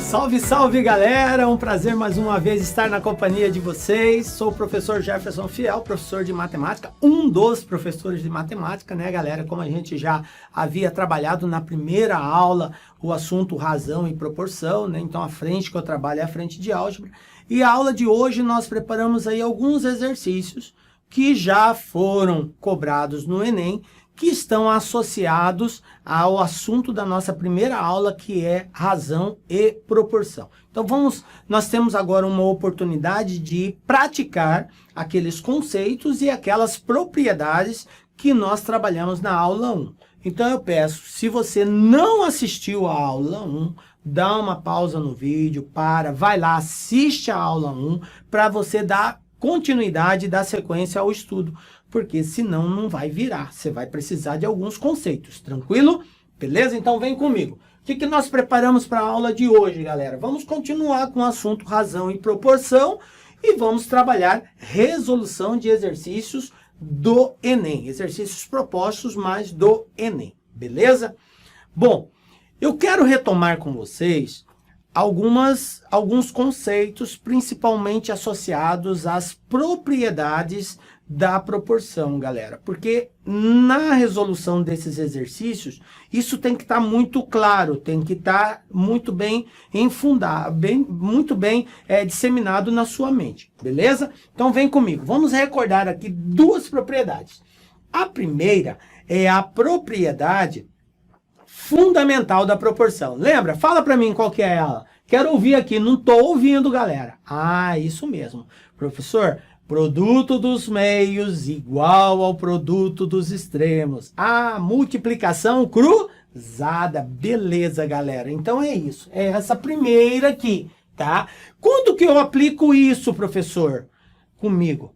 Salve, salve galera! Um prazer mais uma vez estar na companhia de vocês. Sou o professor Jefferson Fiel, professor de matemática, um dos professores de matemática, né galera? Como a gente já havia trabalhado na primeira aula, o assunto razão e proporção, né? Então a frente que eu trabalho é a frente de álgebra. E a aula de hoje nós preparamos aí alguns exercícios que já foram cobrados no Enem, que estão associados ao assunto da nossa primeira aula, que é razão e proporção. Então nós temos agora uma oportunidade de praticar aqueles conceitos e aquelas propriedades que nós trabalhamos na aula 1. Então eu peço, se você não assistiu a aula 1, dá uma pausa no vídeo, vai lá, assiste a aula 1, para você dar continuidade, dar sequência ao estudo, porque senão não vai virar, você vai precisar de alguns conceitos, tranquilo? Beleza? Então vem comigo. O que nós preparamos para a aula de hoje, galera? Vamos continuar com o assunto razão e proporção e vamos trabalhar resolução de exercícios do Enem, exercícios propostos, mas do Enem, beleza? Bom, eu quero retomar com vocês alguns conceitos, principalmente associados às propriedades da proporção, galera. Porque na resolução desses exercícios, isso tem que estar muito claro, tem que estar muito bem enfundado, muito bem disseminado na sua mente, beleza? Então vem comigo, vamos recordar aqui duas propriedades. A primeira é a propriedade fundamental da proporção. Lembra? Fala para mim qual que é ela. Quero ouvir aqui, não estou ouvindo, galera. Ah, isso mesmo. Professor, produto dos meios igual ao produto dos extremos. Ah, multiplicação cruzada. Beleza, galera. Então é isso. É essa primeira aqui, tá? Quando que eu aplico isso, professor? Comigo.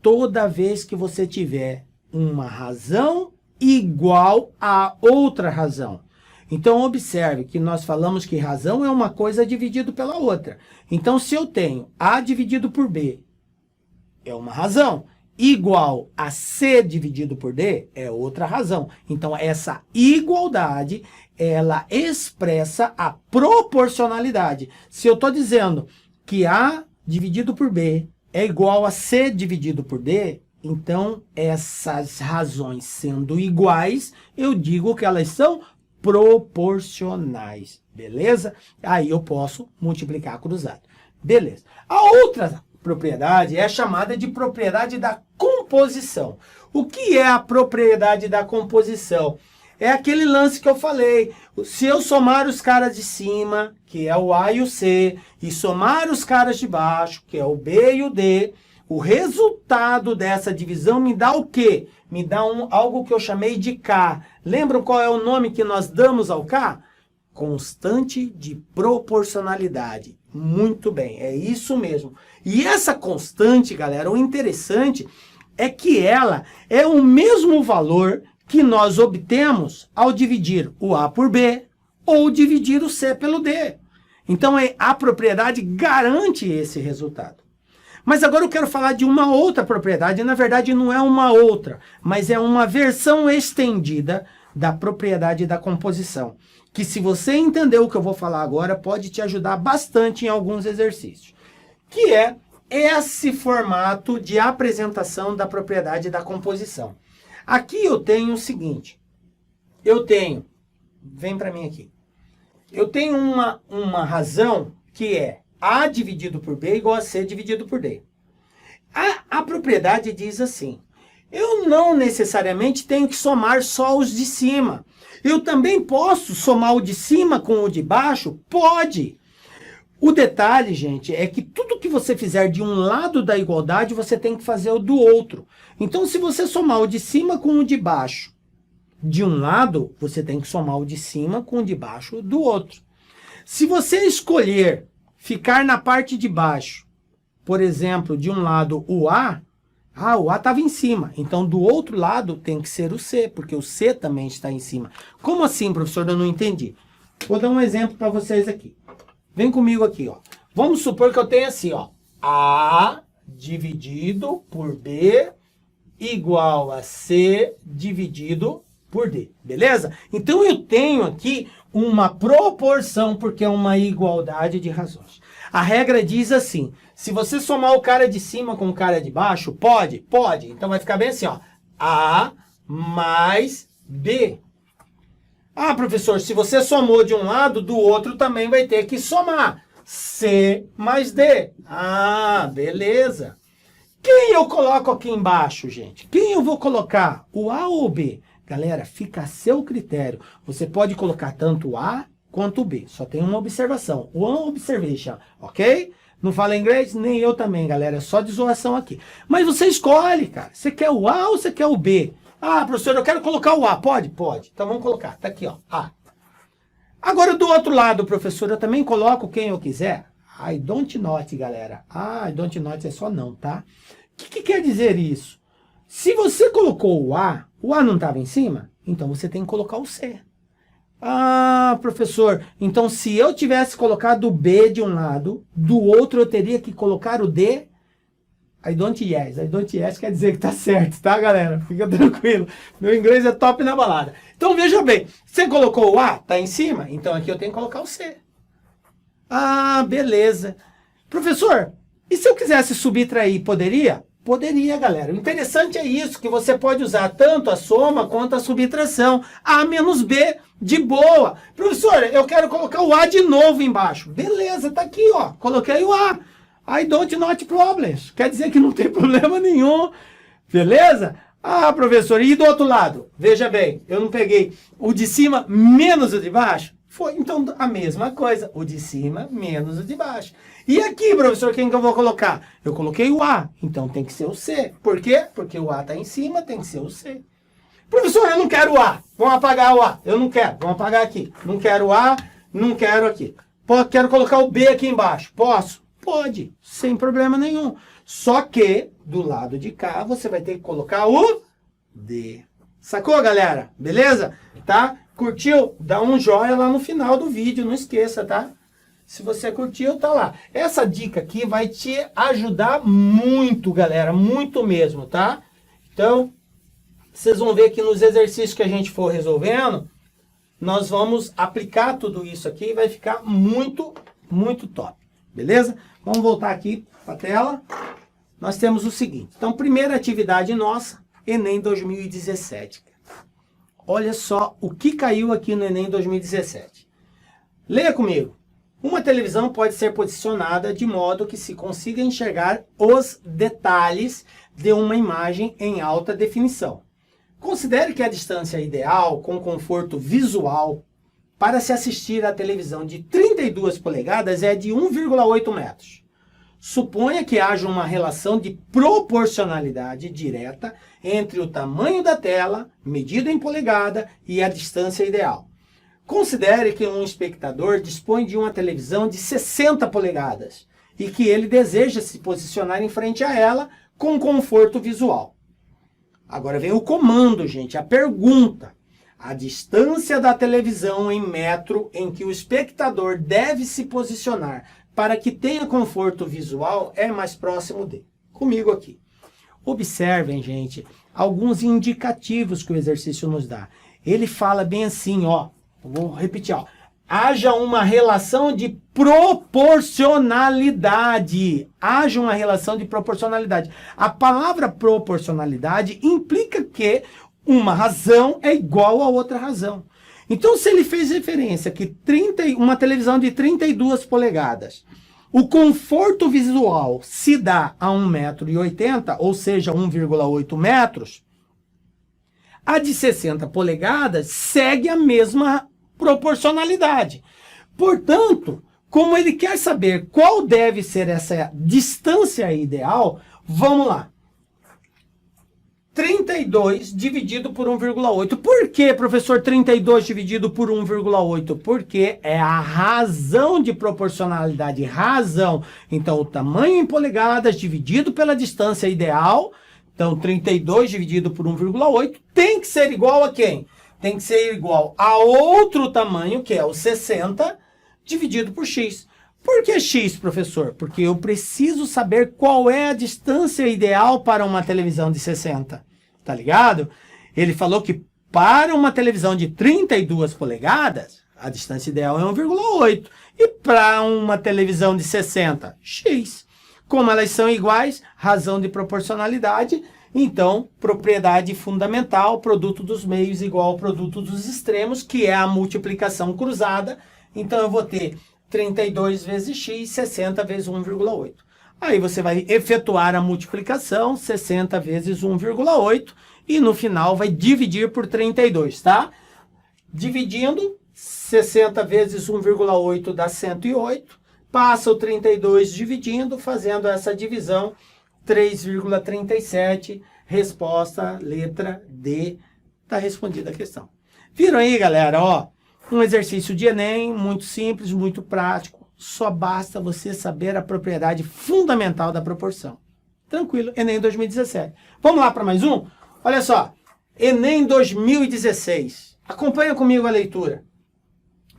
Toda vez que você tiver uma razão igual a outra razão. Então, observe que nós falamos que razão é uma coisa dividido pela outra. Então, se eu tenho A dividido por B, é uma razão, igual a C dividido por D, é outra razão. Então, essa igualdade, ela expressa a proporcionalidade. Se eu estou dizendo que A dividido por B é igual a C dividido por D, então, essas razões sendo iguais, eu digo que elas são proporcionais, beleza? Aí eu posso multiplicar cruzado, beleza. A outra propriedade é chamada de propriedade da composição. O que é a propriedade da composição? É aquele lance que eu falei. Se eu somar os caras de cima, que é o A e o C, e somar os caras de baixo, que é o B e o D, o resultado dessa divisão me dá o quê? Me dá algo que eu chamei de K. Lembram qual é o nome que nós damos ao K? Constante de proporcionalidade. Muito bem, é isso mesmo. E essa constante, galera, o interessante é que ela é o mesmo valor que nós obtemos ao dividir o A por B ou dividir o C pelo D. Então, a propriedade garante esse resultado. Mas agora eu quero falar de uma outra propriedade. Na verdade, não é uma outra, mas é uma versão estendida da propriedade da composição. Que se você entender o que eu vou falar agora, pode te ajudar bastante em alguns exercícios. Que é esse formato de apresentação da propriedade da composição. Aqui eu tenho o seguinte. Vem para mim aqui. Eu tenho uma razão que é A dividido por B igual a C dividido por D. A propriedade diz assim, eu não necessariamente tenho que somar só os de cima. Eu também posso somar o de cima com o de baixo? Pode. O detalhe, gente, é que tudo que você fizer de um lado da igualdade, você tem que fazer o do outro. Então, se você somar o de cima com o de baixo de um lado, você tem que somar o de cima com o de baixo do outro. Se você escolher ficar na parte de baixo, por exemplo, de um lado o A estava em cima. Então, do outro lado tem que ser o C, porque o C também está em cima. Como assim, professor? Eu não entendi. Vou dar um exemplo para vocês aqui. Vem comigo aqui, ó. Vamos supor que eu tenho assim, ó. A dividido por B igual a C dividido por D, beleza? Então, eu tenho aqui uma proporção, porque é uma igualdade de razões. A regra diz assim, se você somar o cara de cima com o cara de baixo, pode? Pode. Então vai ficar bem assim, ó. A mais B. Ah, professor, se você somou de um lado, do outro também vai ter que somar. C mais D. Ah, beleza. Quem eu coloco aqui embaixo, gente? Quem eu vou colocar? O A ou o B? Galera, fica a seu critério. Você pode colocar tanto o A quanto o B. Só tem uma observação. One observation, ok? Não fala inglês? Nem eu também, galera. É só de zoação aqui. Mas você escolhe, cara. Você quer o A ou você quer o B? Ah, professor, eu quero colocar o A. Pode? Pode. Então vamos colocar. Tá aqui, ó. A. Agora, do outro lado, professor, eu também coloco quem eu quiser. I don't not, galera. Ah, I don't not é só não, tá? O que quer dizer isso? Se você colocou o A não estava em cima, então você tem que colocar o C. Ah, professor, então se eu tivesse colocado o B de um lado, do outro eu teria que colocar o D? I don't yes quer dizer que tá certo, tá, galera? Fica tranquilo. Meu inglês é top na balada. Então, veja bem, você colocou o A, tá em cima, então aqui eu tenho que colocar o C. Ah, beleza. Professor, e se eu quisesse subtrair, poderia? Poderia, galera. O interessante é isso, que você pode usar tanto a soma quanto a subtração. A menos B, de boa. Professor, eu quero colocar o A de novo embaixo. Beleza, tá aqui, ó. Coloquei o A. I don't not problems. Quer dizer que não tem problema nenhum. Beleza? Ah, professor, e do outro lado? Veja bem, eu não peguei o de cima menos o de baixo? Foi, então, a mesma coisa. O de cima menos o de baixo. E aqui, professor, quem que eu vou colocar? Eu coloquei o A, então tem que ser o C. Por quê? Porque o A está em cima, tem que ser o C. Professor, eu não quero o A. Vamos apagar o A. Eu não quero. Vamos apagar aqui. Não quero o A, não quero aqui. Quero colocar o B aqui embaixo. Posso? Pode. Sem problema nenhum. Só que, do lado de cá, você vai ter que colocar o D. Sacou, galera? Beleza? Tá? Curtiu? Dá um joinha lá no final do vídeo. Não esqueça, tá? Se você curtiu, tá lá. Essa dica aqui vai te ajudar muito, galera. Muito mesmo, tá? Então, vocês vão ver que nos exercícios que a gente for resolvendo, nós vamos aplicar tudo isso aqui e vai ficar muito, muito top. Beleza? Vamos voltar aqui para a tela. Nós temos o seguinte. Então, primeira atividade nossa, Enem 2017. Olha só o que caiu aqui no Enem 2017. Leia comigo. Uma televisão pode ser posicionada de modo que se consiga enxergar os detalhes de uma imagem em alta definição. Considere que a distância ideal com conforto visual para se assistir à televisão de 32 polegadas é de 1,8 metros. Suponha que haja uma relação de proporcionalidade direta entre o tamanho da tela, medido em polegada, e a distância ideal. Considere que um espectador dispõe de uma televisão de 60 polegadas e que ele deseja se posicionar em frente a ela com conforto visual. Agora vem o comando, gente, a pergunta. A distância da televisão em metro em que o espectador deve se posicionar para que tenha conforto visual é mais próximo de. Comigo aqui. Observem, gente, alguns indicativos que o exercício nos dá. Ele fala bem assim, ó. Vou repetir, ó. Haja uma relação de proporcionalidade. Haja uma relação de proporcionalidade. A palavra proporcionalidade implica que uma razão é igual a outra razão. Então, se ele fez referência que uma televisão de 32 polegadas, o conforto visual se dá a 1,80 m, ou seja, 1,8 metros, a de 60 polegadas segue a mesma proporcionalidade. Portanto, como ele quer saber qual deve ser essa distância ideal, vamos lá. 32 dividido por 1,8. Por que, professor, 32 dividido por 1,8? Porque é a razão de proporcionalidade. Razão. Então, o tamanho em polegadas dividido pela distância ideal. Então, 32 dividido por 1,8 tem que ser igual a quem? Tem que ser igual a outro tamanho, que é o 60, dividido por x. Por que x, professor? Porque eu preciso saber qual é a distância ideal para uma televisão de 60. Tá ligado? Ele falou que para uma televisão de 32 polegadas, A distância ideal é 1,8. E para uma televisão de 60, x. Como elas são iguais, razão de proporcionalidade, então, propriedade fundamental, produto dos meios igual ao produto dos extremos, que é a multiplicação cruzada. Então, eu vou ter 32 vezes x, 60 vezes 1,8. Aí você vai efetuar a multiplicação, 60 vezes 1,8, e no final vai dividir por 32, tá? Dividindo, 60 vezes 1,8 dá 108. Passa o 32 dividindo, fazendo essa divisão, 3,37. Resposta, letra D. Está respondida a questão. Viram aí, galera? Ó, um exercício de Enem, muito simples, muito prático. Só basta você saber a propriedade fundamental da proporção. Tranquilo, Enem 2017. Vamos lá para mais um? Olha só, Enem 2016. Acompanha comigo a leitura.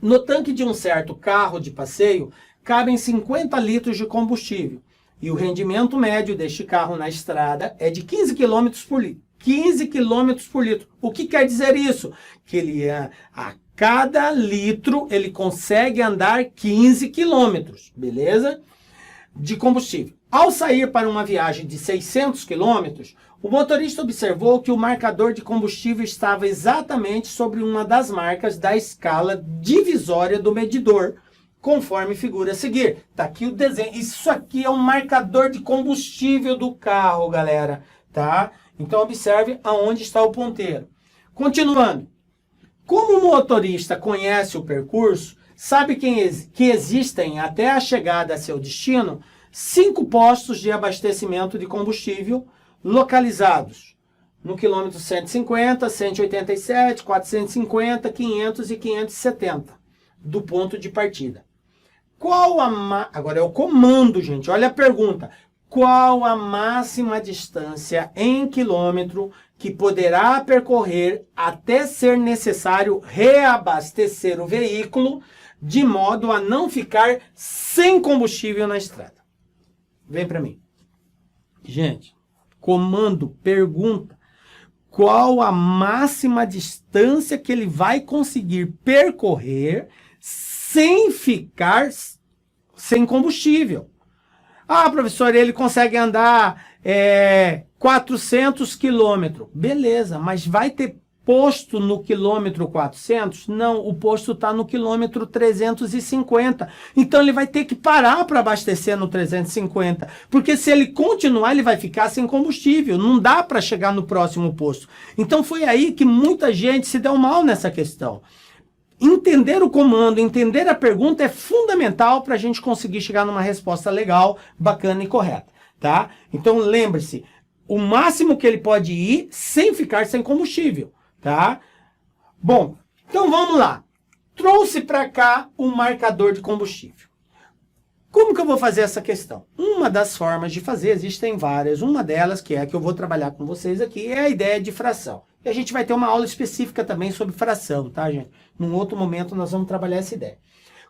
No tanque de um certo carro de passeio, cabem 50 litros de combustível. E o rendimento médio deste carro na estrada é de 15 km por litro. 15 km por litro. O que quer dizer isso? Que ele a cada litro ele consegue andar 15 km, beleza? De combustível. Ao sair para uma viagem de 600 km, o motorista observou que o marcador de combustível estava exatamente sobre uma das marcas da escala divisória do medidor, conforme figura a seguir. Tá aqui o desenho. Isso aqui é um marcador de combustível do carro, galera, tá? Então observe aonde está o ponteiro. Continuando. Como o motorista conhece o percurso, sabe que existem até a chegada a seu destino 5 postos de abastecimento de combustível localizados no quilômetro 150, 187, 450, 500 e 570 do ponto de partida. Agora é o comando, gente. Olha a pergunta. Qual a máxima distância em quilômetro que poderá percorrer até ser necessário reabastecer o veículo de modo a não ficar sem combustível na estrada? Vem para mim. Gente, comando, pergunta. Qual a máxima distância que ele vai conseguir percorrer sem ficar sem combustível? Ah, professor, ele consegue andar 400 quilômetros. Beleza, mas vai ter posto no quilômetro 400? Não, o posto está no quilômetro 350. Então, ele vai ter que parar para abastecer no 350. Porque se ele continuar, ele vai ficar sem combustível. Não dá para chegar no próximo posto. Então, foi aí que muita gente se deu mal nessa questão. Entender o comando, entender a pergunta é fundamental para a gente conseguir chegar numa resposta legal, bacana e correta, tá? Então, lembre-se, o máximo que ele pode ir sem ficar sem combustível, tá? Bom, então vamos lá. Trouxe para cá o marcador de combustível. Como que eu vou fazer essa questão? Uma das formas de fazer, existem várias, uma delas, que é a que eu vou trabalhar com vocês aqui, é a ideia de fração. E a gente vai ter uma aula específica também sobre fração, tá, gente? Num outro momento nós vamos trabalhar essa ideia.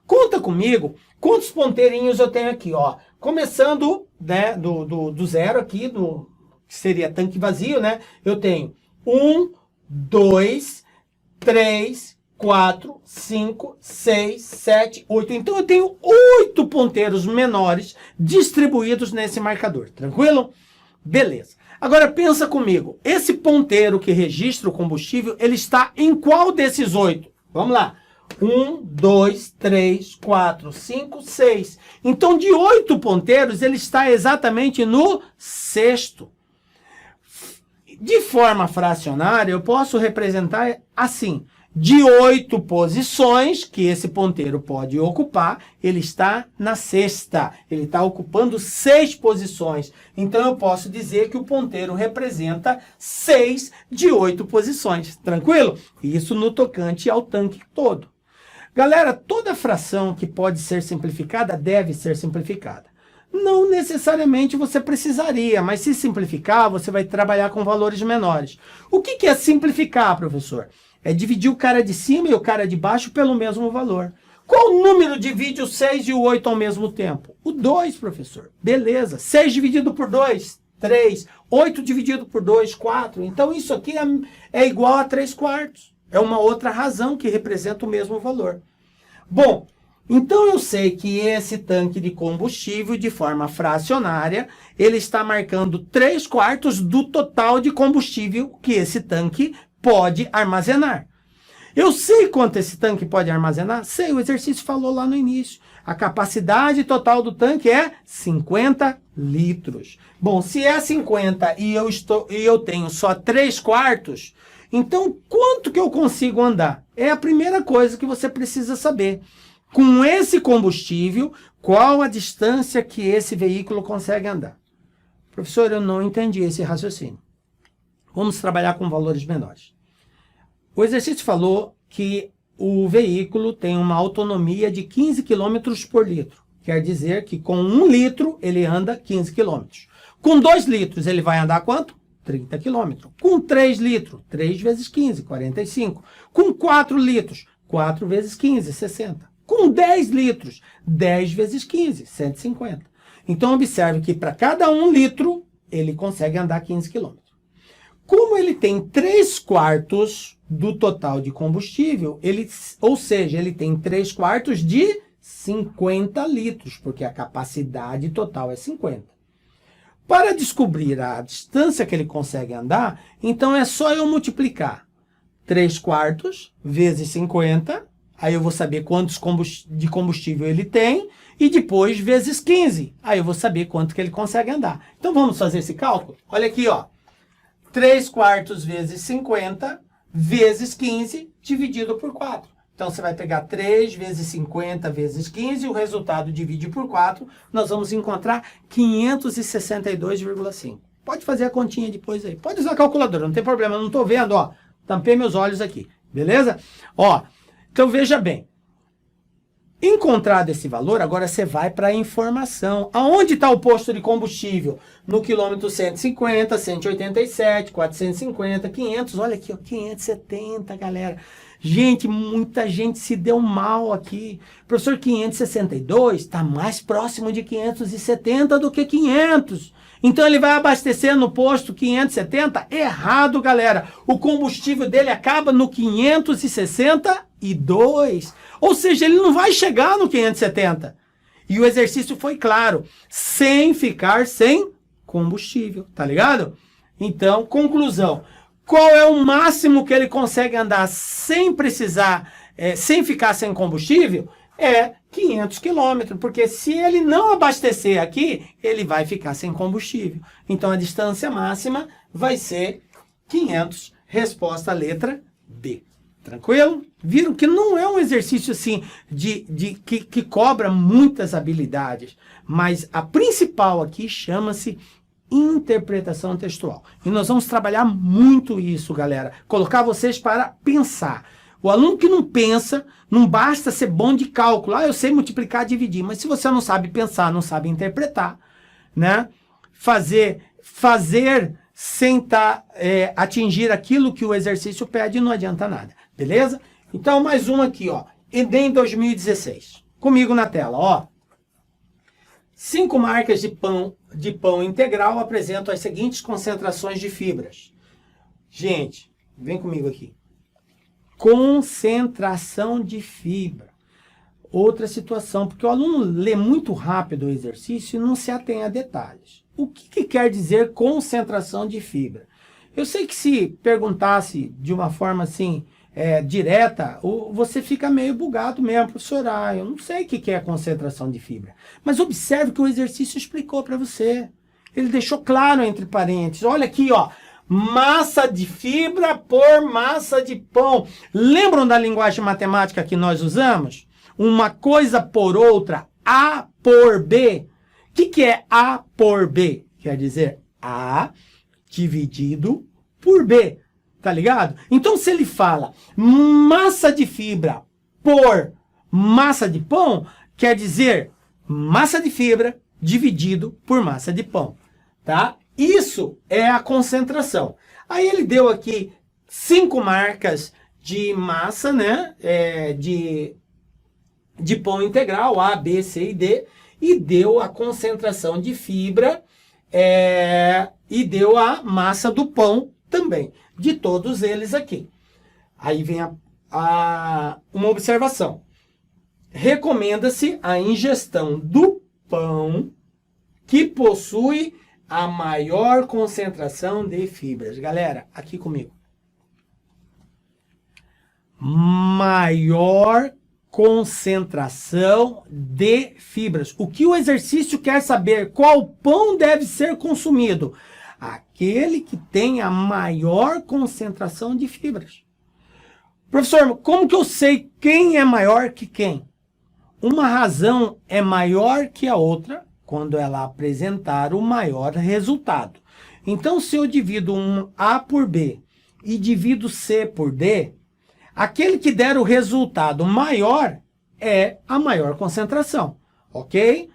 Conta comigo quantos ponteirinhos eu tenho aqui, ó. Começando, né, do zero aqui, que seria tanque vazio, né? Eu tenho 1, 2, 3, 4, 5, 6, 7, 8. Então eu tenho 8 ponteiros menores distribuídos nesse marcador. Tranquilo? Beleza. Agora pensa comigo. Esse ponteiro que registra o combustível, ele está em qual desses 8? Vamos lá. 1, 2, 3, 4, 5, 6. Então, de 8 ponteiros, ele está exatamente no 6º. De forma fracionária, eu posso representar assim. De 8 posições que esse ponteiro pode ocupar, ele está na 6ª. Ele está ocupando 6 posições. Então, eu posso dizer que o ponteiro representa 6 de 8 posições. Tranquilo? Isso no tocante ao tanque todo. Galera, toda fração que pode ser simplificada deve ser simplificada. Não necessariamente você precisaria, mas se simplificar, você vai trabalhar com valores menores. O que é simplificar, professor? É dividir o cara de cima e o cara de baixo pelo mesmo valor. Qual número divide o 6 e o 8 ao mesmo tempo? O 2, professor. Beleza. 6 dividido por 2, 3. 8 dividido por 2, 4. Então, isso aqui é igual a 3/4. É uma outra razão que representa o mesmo valor. Bom, então eu sei que esse tanque de combustível, de forma fracionária, ele está marcando 3/4 do total de combustível que esse tanque pode armazenar. Eu sei quanto esse tanque pode armazenar? Sei, o exercício falou lá no início. A capacidade total do tanque é 50 litros. Bom, se é 50 e eu tenho só 3/4, então quanto que eu consigo andar? É a primeira coisa que você precisa saber. Com esse combustível, qual a distância que esse veículo consegue andar? Professor, eu não entendi esse raciocínio. Vamos trabalhar com valores menores. O exercício falou que o veículo tem uma autonomia de 15 km por litro. Quer dizer que com 1 litro ele anda 15 km. Com 2 litros ele vai andar quanto? 30 km. Com 3 litros, 3 vezes 15, 45. Com 4 litros, 4 vezes 15, 60. Com 10 litros, 10 vezes 15, 150. Então, observe que para cada 1 litro, ele consegue andar 15 km. Como ele tem 3/4 do total de combustível, ou seja, ele tem 3/4 de 50 litros, porque a capacidade total é 50. Para descobrir a distância que ele consegue andar, então é só eu multiplicar 3/4 vezes 50, aí eu vou saber quantos de combustível ele tem, e depois vezes 15, aí eu vou saber quanto que ele consegue andar. Então vamos fazer esse cálculo? Olha aqui, ó. 3/4 vezes 50 vezes 15 dividido por 4. Então você vai pegar 3 vezes 50 vezes 15, e o resultado divide por 4, nós vamos encontrar 562,5. Pode fazer a continha depois aí. Pode usar a calculadora, não tem problema, eu não estou vendo, ó. Tampei meus olhos aqui, beleza? Ó, então veja bem. Encontrado esse valor, agora você vai para a informação. Aonde está o posto de combustível? No quilômetro 150, 187, 450, 500. Olha aqui, ó, 570, galera. Gente, muita gente se deu mal aqui. Professor, 562 está mais próximo de 570 do que 500. Então ele vai abastecer no posto 570? Errado, galera. O combustível dele acaba no 562. Ou seja, ele não vai chegar no 570. E o exercício foi claro, sem ficar sem combustível, tá ligado? Então, conclusão. Qual é o máximo que ele consegue andar sem precisar, sem ficar sem combustível? É 500 km, porque se ele não abastecer aqui, ele vai ficar sem combustível. Então, a distância máxima vai ser 500, resposta letra B. Tranquilo? Viram que não é um exercício assim que cobra muitas habilidades, mas a principal aqui chama-se interpretação textual. E nós vamos trabalhar muito isso, galera. Colocar vocês para pensar. O aluno que não pensa, não basta ser bom de cálculo. Ah, eu sei multiplicar, dividir. Mas se você não sabe pensar, não sabe interpretar, né? Fazer sem atingir aquilo que o exercício pede, não adianta nada. Beleza? Então, mais um aqui, ó. Enem 2016. Comigo na tela, ó. 5 marcas de pão integral apresentam as seguintes concentrações de fibras. Gente, vem comigo aqui. Concentração de fibra. Outra situação, porque o aluno lê muito rápido o exercício e não se atém a detalhes. O que quer dizer concentração de fibra? Eu sei que se perguntasse de uma forma assim, direta, você fica meio bugado mesmo, professor. Eu não sei o que é concentração de fibra. Mas observe que o exercício explicou para você. Ele deixou claro entre parênteses. Olha aqui, ó. Massa de fibra por massa de pão. Lembram da linguagem matemática que nós usamos? Uma coisa por outra, A por B. O que é A por B? Quer dizer A dividido por B. Tá ligado? Então, se ele fala massa de fibra por massa de pão, quer dizer massa de fibra dividido por massa de pão. Tá? Isso é a concentração. Aí ele deu aqui 5 marcas de massa, né? De pão integral, A, B, C e D, e deu a concentração de fibra e deu a massa do pão também, de todos eles aqui. Aí vem uma observação. recomenda-se a ingestão do pão que possui a maior concentração de fibras. Galera, aqui comigo. Maior concentração de fibras. O que o exercício quer saber? Qual pão deve ser consumido? Aquele que tem a maior concentração de fibras. Professor, como que eu sei quem é maior que quem? Uma razão é maior que a outra quando ela apresentar o maior resultado. Então, se eu divido um A por B e divido C por D, aquele que der o resultado maior é a maior concentração, ok?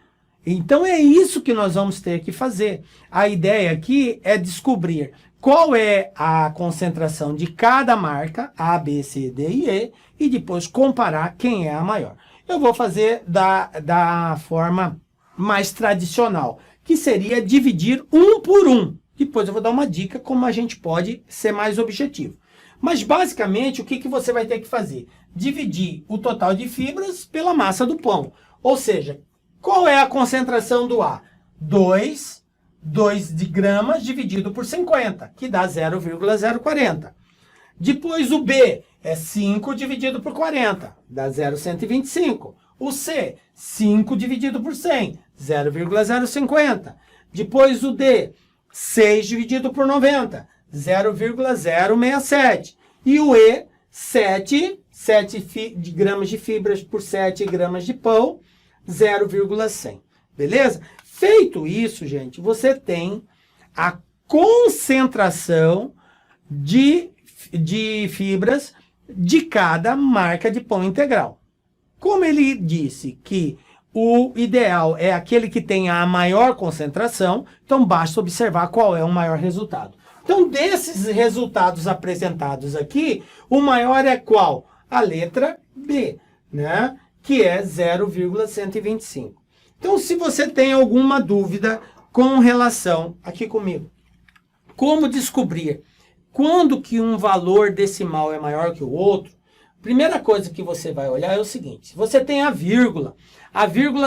Então, é isso que nós vamos ter que fazer. A ideia aqui é descobrir qual é a concentração de cada marca, A, B, C, D e E depois comparar quem é a maior. Eu vou fazer da forma mais tradicional, que seria dividir um por um. Depois eu vou dar uma dica como a gente pode ser mais objetivo. Mas basicamente o que você vai ter que fazer? Dividir o total de fibras pela massa do pão. Ou seja, qual é a concentração do A? 2 de gramas dividido por 50, que dá 0,040. Depois o B é 5 dividido por 40, dá 0,125. O C, 5 dividido por 100, 0,050. Depois o D, 6 dividido por 90, 0,067. E o E, 7 gramas de fibras por 7 gramas de pão, 0,100. Beleza? Feito isso, gente, você tem a concentração de fibras de cada marca de pão integral. Como ele disse que o ideal é aquele que tenha a maior concentração, então basta observar qual é o maior resultado. Então, desses resultados apresentados aqui, o maior é qual? A letra B, né? Que é 0,125. Então, se você tem alguma dúvida com relação, aqui comigo, como descobrir quando que um valor decimal é maior que o outro, primeira coisa que você vai olhar é o seguinte: você tem a vírgula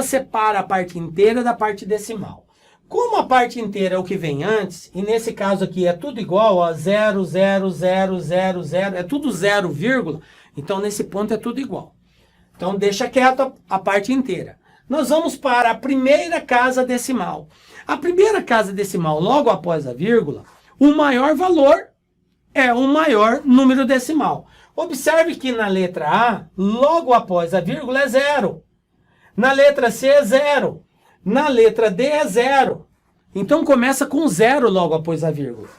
separa a parte inteira da parte decimal. Como a parte inteira é o que vem antes, e nesse caso aqui é tudo igual, ó, 0, 0, 0, 0, 0, é tudo 0, vírgula, então nesse ponto é tudo igual. Então deixa quieto a parte inteira. Nós vamos para a primeira casa decimal. A primeira casa decimal, logo após a vírgula, o maior valor é o maior número decimal. Observe que na letra A, logo após a vírgula é 0. Na letra C é 0. Na letra D é 0. Então começa com 0 logo após a vírgula.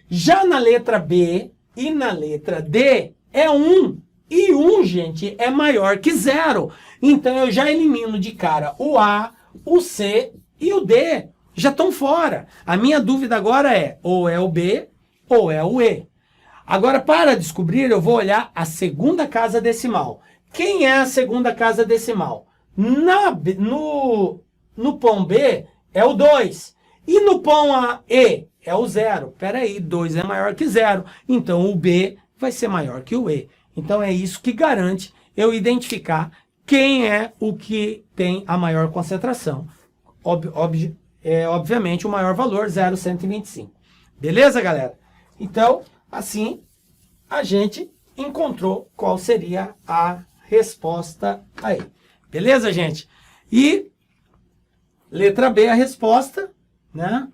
Já na letra B e na letra D é 1. E 1, gente, é maior que 0. Então eu já elimino de cara o A, o C e o D. Já estão fora. A minha dúvida agora é ou é o B ou é o E. Agora, para descobrir, eu vou olhar a segunda casa decimal. Quem é a segunda casa decimal? No pão B é o 2. E no pão E é o 0. Espera aí, 2 é maior que 0. Então o B vai ser maior que o E. Então é isso que garante eu identificar quem é o que tem a maior concentração. Obviamente o maior valor, 0,125. Beleza, galera? Então, assim, a gente encontrou qual seria a resposta aí. Beleza, gente? E letra B, a resposta, né?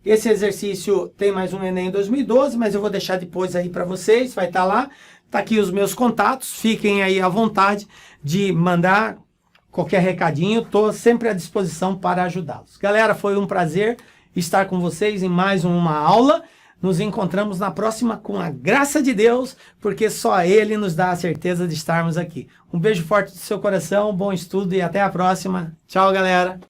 Esse exercício tem mais um Enem 2012, mas eu vou deixar depois aí para vocês, vai estar lá. Tá aqui os meus contatos, fiquem aí à vontade de mandar qualquer recadinho, estou sempre à disposição para ajudá-los. Galera, foi um prazer estar com vocês em mais uma aula. Nos encontramos na próxima com a graça de Deus, porque só Ele nos dá a certeza de estarmos aqui. Um beijo forte do seu coração, bom estudo e até a próxima. Tchau, galera!